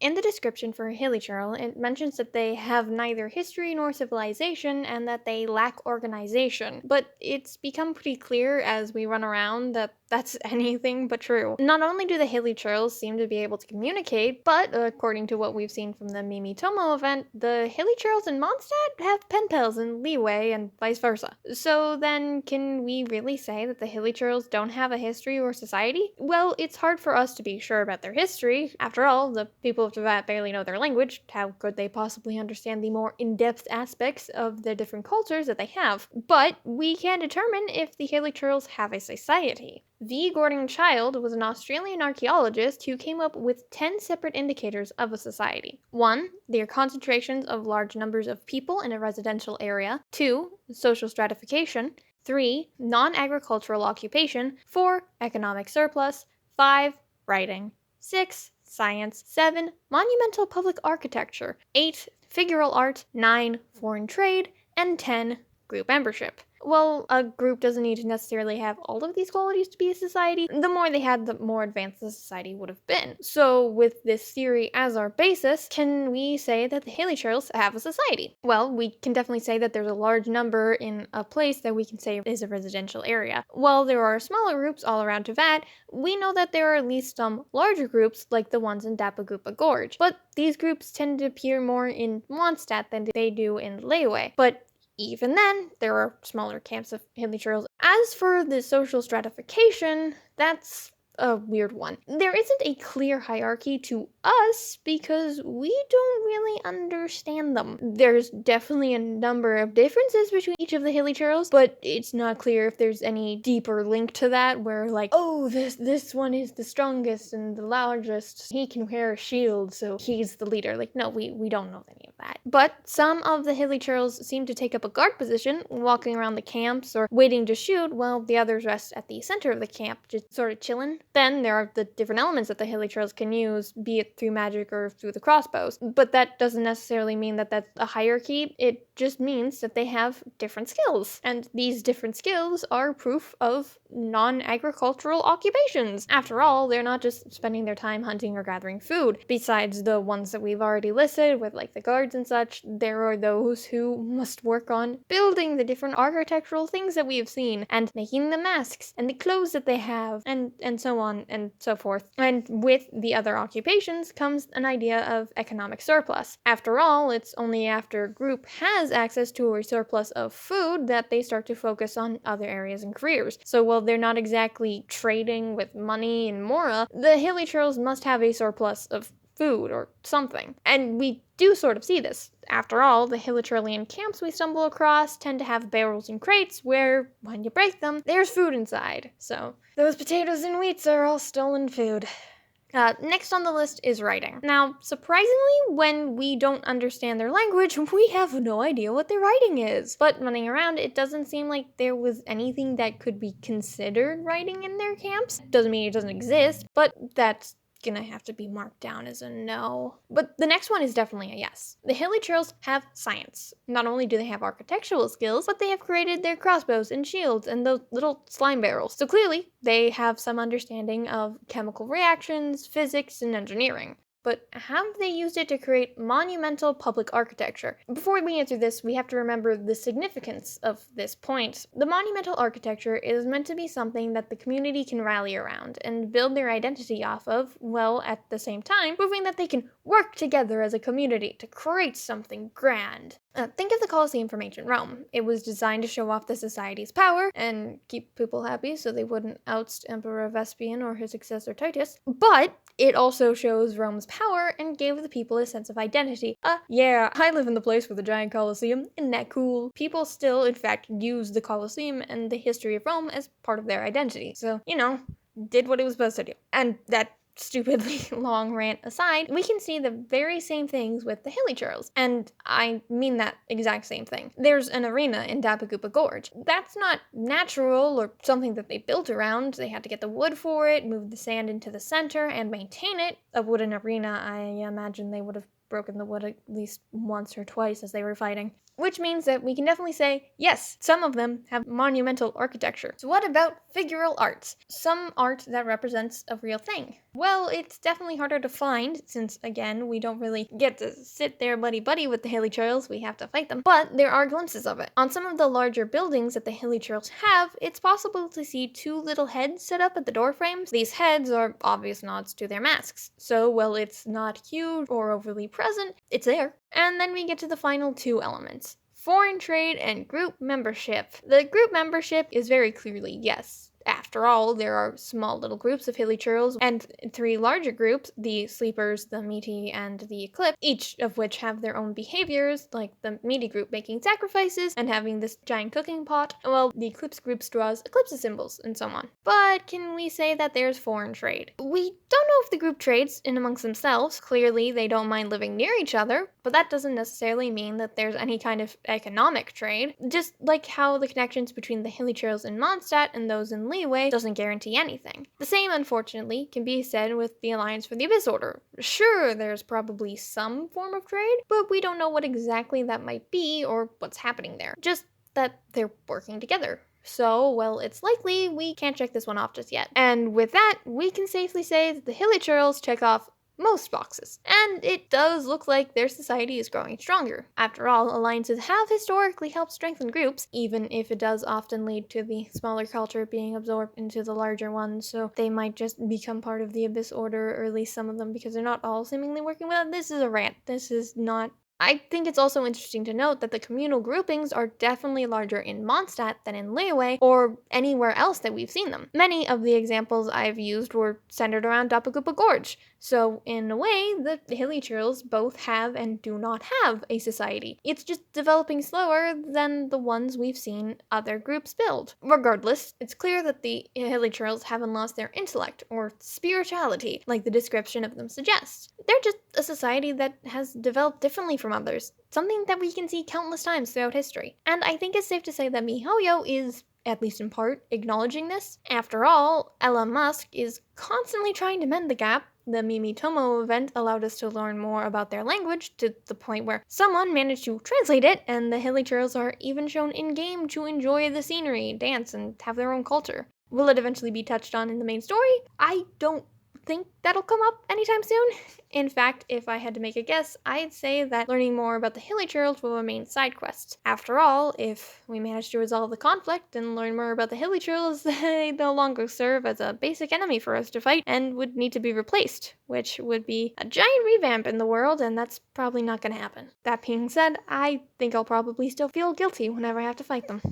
In the description for Hilichurl, it mentions that they have neither history nor civilization and that they lack organization. But it's become pretty clear as we run around that that's anything but true. Not only do the Hilichurls seem to be able to communicate, but according to what we've seen from the Mimitomo event, the Hilichurls in Mondstadt have pen pals in Liyue and vice versa. So then, can we really say that the Hilichurls don't have a history or society? Well, it's hard for us to be sure about their history. After all, the people of Teyvat barely know their language. How could they possibly understand the more in-depth aspects of the different cultures that they have? But we can determine if the Hilichurls have a society. V. Gordan Child was an Australian archaeologist who came up with 10 separate indicators of a society. 1. Their concentrations of large numbers of people in a residential area. 2. Social stratification. 3. Non-agricultural occupation. 4. Economic surplus. 5. Writing. 6. Science. 7. Monumental public architecture. 8. Figural art. 9. Foreign trade. And 10. Group membership. Well, a group doesn't need to necessarily have all of these qualities to be a society. The more they had, the more advanced the society would have been. So, with this theory as our basis, can we say that the Hilichurls have a society? Well, we can definitely say that there's a large number in a place that we can say is a residential area. While there are smaller groups all around Teyvat, we know that there are at least some larger groups like the ones in Dapagupa Gorge. But these groups tend to appear more in Mondstadt than they do in Liyue. But even then, there are smaller camps of Hilichurls. As for the social stratification, that's a weird one. There isn't a clear hierarchy to us because we don't really understand them. There's definitely a number of differences between each of the Hilichurls, but it's not clear if there's any deeper link to that where like, oh, this one is the strongest and the largest. He can wear a shield, so he's the leader. Like, no, we don't know any of that. But some of the Hilichurls seem to take up a guard position, walking around the camps or waiting to shoot, while the others rest at the center of the camp, just sort of chilling. Then there are the different elements that the Hilichurls can use, be it through magic or through the crossbows. But that doesn't necessarily mean that that's a hierarchy. It just means that they have different skills. And these different skills are proof of non-agricultural occupations. After all, they're not just spending their time hunting or gathering food. Besides the ones that we've already listed, with like the guards and such, there are those who must work on building the different architectural things that we have seen, and making the masks, and the clothes that they have, and so on and so forth. And with the other occupations comes an idea of economic surplus. After all, it's only after a group has access to a surplus of food that they start to focus on other areas and careers. So while they're not exactly trading with money and mora, the Hilichurls must have a surplus of food or something. And we do sort of see this. After all, the Hilichurlian camps we stumble across tend to have barrels and crates where, when you break them, there's food inside. So, those potatoes and wheats are all stolen food. Next on the list is writing. Now, surprisingly, when we don't understand their language, we have no idea what their writing is. But running around, it doesn't seem like there was anything that could be considered writing in their camps. Doesn't mean it doesn't exist, but that's gonna have to be marked down as a no. But the next one is definitely a yes. The Hilichurls have science. Not only do they have architectural skills, but they have created their crossbows and shields and those little slime barrels. So clearly, they have some understanding of chemical reactions, physics, and engineering. But have they used it to create monumental public architecture? Before we answer this, we have to remember the significance of this point. The monumental architecture is meant to be something that the community can rally around and build their identity off of, while at the same time proving that they can work together as a community to create something grand. Think of the Colosseum from ancient Rome. It was designed to show off the society's power and keep people happy so they wouldn't oust Emperor Vespasian or his successor Titus. But it also shows Rome's power and gave the people a sense of identity. Yeah, I live in the place with a giant Colosseum. Isn't that cool? People still, in fact, use the Colosseum and the history of Rome as part of their identity. So, did what it was supposed to do. And that stupidly long rant aside, we can see the very same things with the Hilichurls. And I mean that exact same thing. There's an arena in Dapagupa Gorge. That's not natural or something that they built around. They had to get the wood for it, move the sand into the center, and maintain it. A wooden arena, I imagine they would have broken the wood at least once or twice as they were fighting. Which means that we can definitely say, yes, some of them have monumental architecture. So what about figural arts? Some art that represents a real thing. Well, it's definitely harder to find, since, again, we don't really get to sit there buddy-buddy with the Hilichurls, we have to fight them, but there are glimpses of it. On some of the larger buildings that the Hilichurls have, it's possible to see two little heads set up at the door frames. These heads are obvious nods to their masks, so while it's not huge or overly present, it's there. And then we get to the final two elements. Foreign trade and group membership. The group membership is very clearly yes. After all, there are small little groups of Hilichurls and three larger groups, the Sleepers, the Meaty, and the Eclipse, each of which have their own behaviors, like the Meaty group making sacrifices and having this giant cooking pot, while the Eclipse group draws Eclipse symbols and so on. But can we say that there's foreign trade? We don't know if the group trades in amongst themselves. Clearly, they don't mind living near each other, but that doesn't necessarily mean that there's any kind of economic trade. Just like how the connections between the Hilichurls in Mondstadt and those in Leeway doesn't guarantee anything. The same, unfortunately, can be said with the Alliance for the Abyss Order. Sure, there's probably some form of trade, but we don't know what exactly that might be or what's happening there. Just that they're working together. So, well, it's likely we can't check this one off just yet. And with that, we can safely say that the Hilichurls check off most boxes. And it does look like their society is growing stronger. After all, alliances have historically helped strengthen groups, even if it does often lead to the smaller culture being absorbed into the larger one, so they might just become part of the Abyss Order, or at least some of them, because they're not all seemingly working well. This is a rant. This is not... I think it's also interesting to note that the communal groupings are definitely larger in Mondstadt than in Leeway or anywhere else that we've seen them. Many of the examples I've used were centered around Dapagupa Gorge, so in a way, the Hilichurls both have and do not have a society. It's just developing slower than the ones we've seen other groups build. Regardless, it's clear that the Hilichurls haven't lost their intellect or spirituality, like the description of them suggests. They're just a society that has developed differently from others, something that we can see countless times throughout history. And I think it's safe to say that MiHoYo is, at least in part, acknowledging this. After all, Elon Musk is constantly trying to mend the gap. The Mimitomo event allowed us to learn more about their language, to the point where someone managed to translate it, and the Hilichurls are even shown in-game to enjoy the scenery, dance, and have their own culture. Will it eventually be touched on in the main story? I don't think that'll come up anytime soon. In fact, if I had to make a guess, I'd say that learning more about the Hilichurls will remain side quests. After all, if we manage to resolve the conflict and learn more about the Hilichurls, they no longer serve as a basic enemy for us to fight and would need to be replaced, which would be a giant revamp in the world, and that's probably not going to happen. That being said, I think I'll probably still feel guilty whenever I have to fight them.